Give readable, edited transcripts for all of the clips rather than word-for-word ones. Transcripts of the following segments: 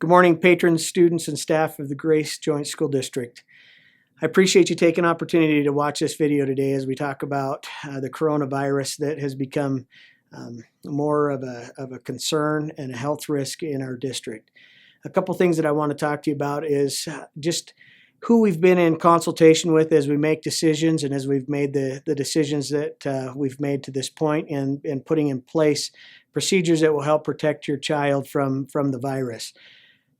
Good morning, patrons, students, and staff of the Grace Joint School District. I appreciate you taking an opportunity to watch this video today as we talk about the coronavirus that has become more of a concern and a health risk in our district. A couple things that I want to talk to you about is just who we've been in consultation with as we make decisions and as we've made the decisions that we've made to this point, and putting in place procedures that will help protect your child from the virus.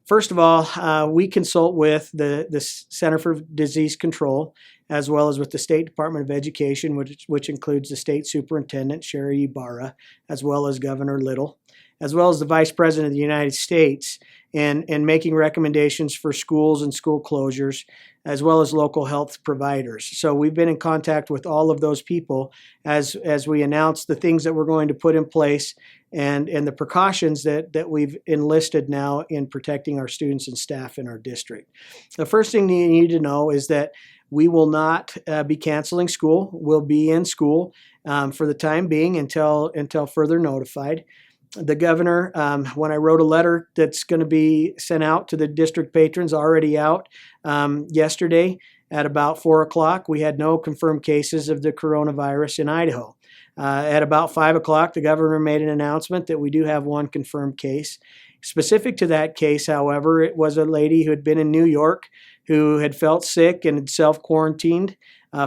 First of all, we consult with the Center for Disease Control, as well as with the State Department of Education, which includes the State Superintendent, Sherry Ibarra, as well as Governor Little, as well as the Vice President of the United States, and making recommendations for schools and school closures, as well as local health providers. So we've been in contact with all of those people as we announce the things that we're going to put in place and the precautions that we've enlisted now in protecting our students and staff in our district. The first thing you need to know is that we will not be canceling school. We'll be in school for the time being until further notified. The governor, when I wrote a letter that's going to be sent out to the district patrons, already out yesterday at about 4 o'clock, we had no confirmed cases of the coronavirus in Idaho. At about 5 o'clock, the governor made an announcement that we do have one confirmed case. Specific to that case, however, it was a lady who had been in New York who had felt sick and had self-quarantined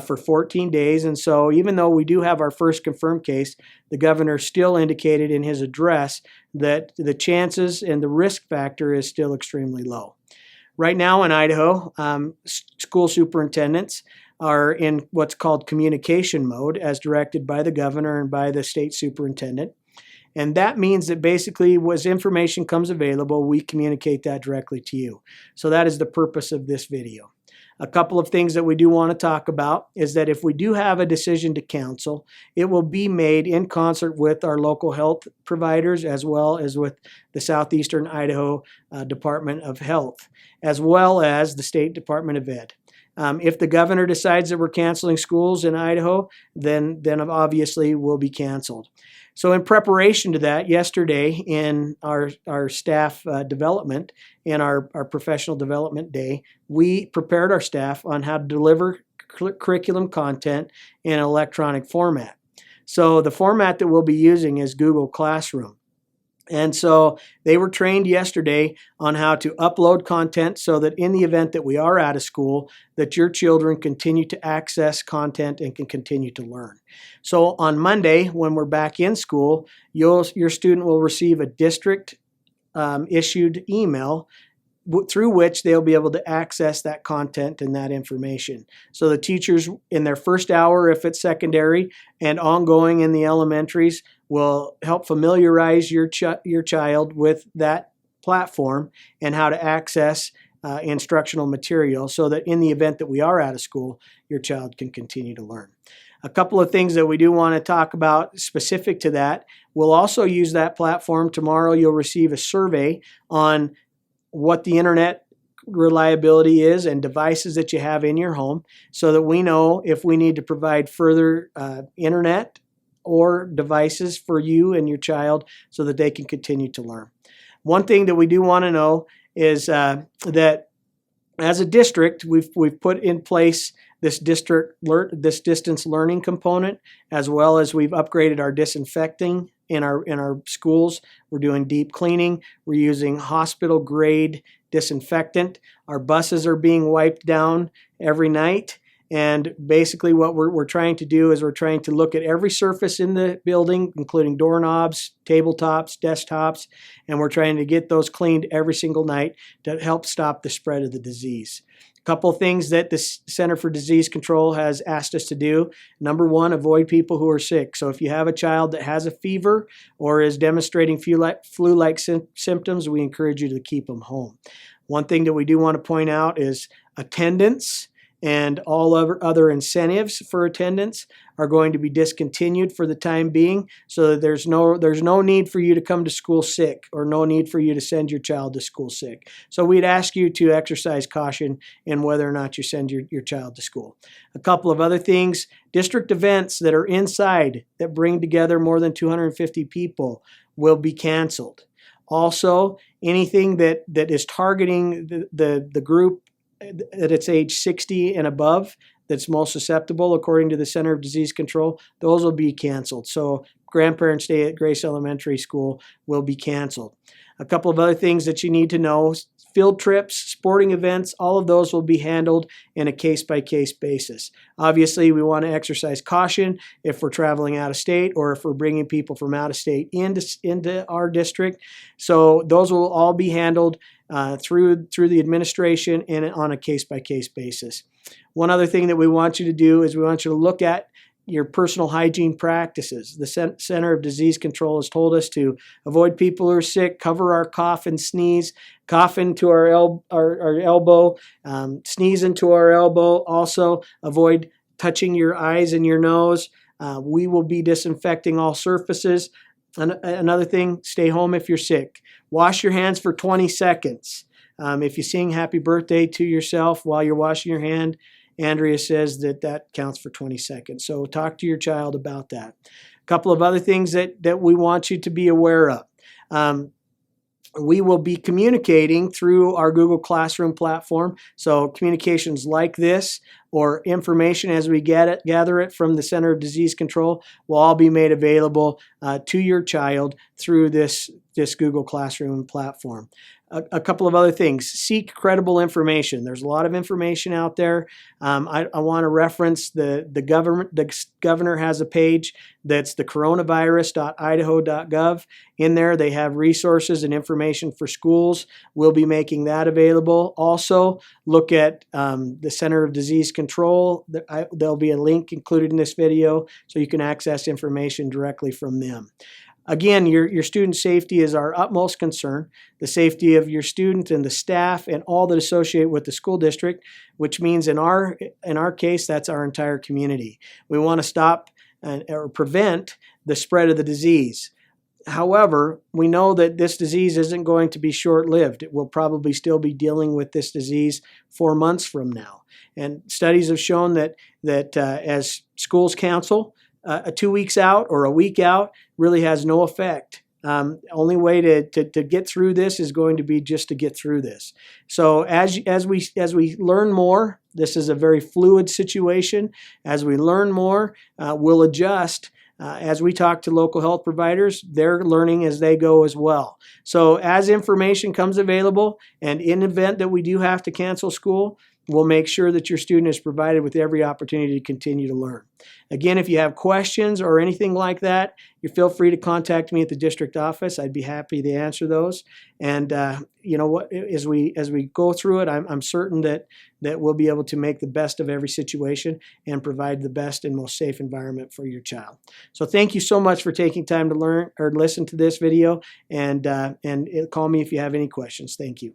for 14 days. And so even though we do have our first confirmed case, the governor still indicated in his address that the chances and the risk factor is still extremely low. Right now in Idaho, school superintendents are in what's called communication mode as directed by the governor and by the state superintendent. And that means that basically as information comes available, we communicate that directly to you. So that is the purpose of this video. A couple of things that we do want to talk about is that if we do have a decision to cancel, it will be made in concert with our local health providers as well as with the Southeastern Idaho Department of Health, as well as the State Department of Ed. If the governor decides that we're canceling schools in Idaho, then obviously we'll be canceled. So in preparation to that, yesterday in our staff development, in our professional development day, we prepared our staff on how to deliver curriculum content in an electronic format. So the format that we'll be using is Google Classroom. And so they were trained yesterday on how to upload content so that in the event that we are out of school, that your children continue to access content and can continue to learn. So on Monday, when we're back in school, your student will receive a district issued email through which they'll be able to access that content and that information. So the teachers in their first hour, if it's secondary, and ongoing in the elementaries, will help familiarize your child with that platform and how to access instructional material so that in the event that we are out of school, your child can continue to learn. A couple of things that we do want to talk about specific to that. We'll also use that platform. Tomorrow you'll receive a survey on what the internet reliability is and devices that you have in your home so that we know if we need to provide further internet or devices for you and your child so that they can continue to learn. One thing that we do want to know is that as a district, we've put in place this distance learning component, as well as we've upgraded our disinfecting in our schools. We're doing deep cleaning. We're using hospital grade disinfectant. Our buses are being wiped down every night. And basically what we're trying to do is we're trying to look at every surface in the building, including doorknobs, tabletops, desktops, and we're trying to get those cleaned every single night to help stop the spread of the disease. A couple of things that the Center for Disease Control has asked us to do. Number one, avoid people who are sick. So if you have a child that has a fever or is demonstrating flu-like symptoms, we encourage you to keep them home. One thing that we do want to point out is attendance and all other incentives for attendance are going to be discontinued for the time being, so that there's no need for you to come to school sick or no need for you to send your child to school sick. So we'd ask you to exercise caution in whether or not you send your child to school. A couple of other things, district events that are inside that bring together more than 250 people will be canceled. Also, anything that is targeting the group that it's age 60 and above that's most susceptible, according to the Center of Disease Control, those will be canceled. So Grandparents' Day at Grace Elementary School will be canceled. A couple of other things that you need to know: field trips, sporting events, all of those will be handled in a case-by-case basis. Obviously, we want to exercise caution if we're traveling out of state or if we're bringing people from out of state into our district. So those will all be handled through the administration and on a case-by-case basis. One other thing that we want you to do is we want you to look at your personal hygiene practices. The Center of Disease Control has told us to avoid people who are sick, cover our cough and sneeze, cough into our elbow, sneeze into our elbow. Also, avoid touching your eyes and your nose. We will be disinfecting all surfaces. Another thing, stay home if you're sick. Wash your hands for 20 seconds. If you sing happy birthday to yourself while you're washing your hand, Andrea says that counts for 20 seconds. So talk to your child about that. A couple of other things that we want you to be aware of. We will be communicating through our Google Classroom platform. So communications like this or information as we gather it from the Center of Disease Control will all be made available to your child through this Google Classroom platform. A couple of other things. Seek credible information. There's a lot of information out there. I want to reference the government. The governor has a page that's the coronavirus.idaho.gov. In there, they have resources and information for schools. We'll be making that available. Also, look at the Center of Disease Control. There'll be a link included in this video so you can access information directly from them. Again, your student safety is our utmost concern, the safety of your student and the staff and all that associate with the school district, which means in our case, that's our entire community. We want to stop or prevent the spread of the disease. However, we know that this disease isn't going to be short-lived. We'll probably still be dealing with this disease 4 months from now. And studies have shown that as schools counsel, 2 weeks out or a week out really has no effect. Only way to get through this is going to be just to get through this. So as we learn more, this is a very fluid situation. As we learn more, we'll adjust. As we talk to local health providers, they're learning as they go as well. So as information comes available, and in the event that we do have to cancel school, we'll make sure that your student is provided with every opportunity to continue to learn. Again, if you have questions or anything like that, you feel free to contact me at the district office. I'd be happy to answer those. And you know what? As we go through it, I'm certain that we'll be able to make the best of every situation and provide the best and most safe environment for your child. So thank you so much for taking time to learn or listen to this video, and call me if you have any questions. Thank you.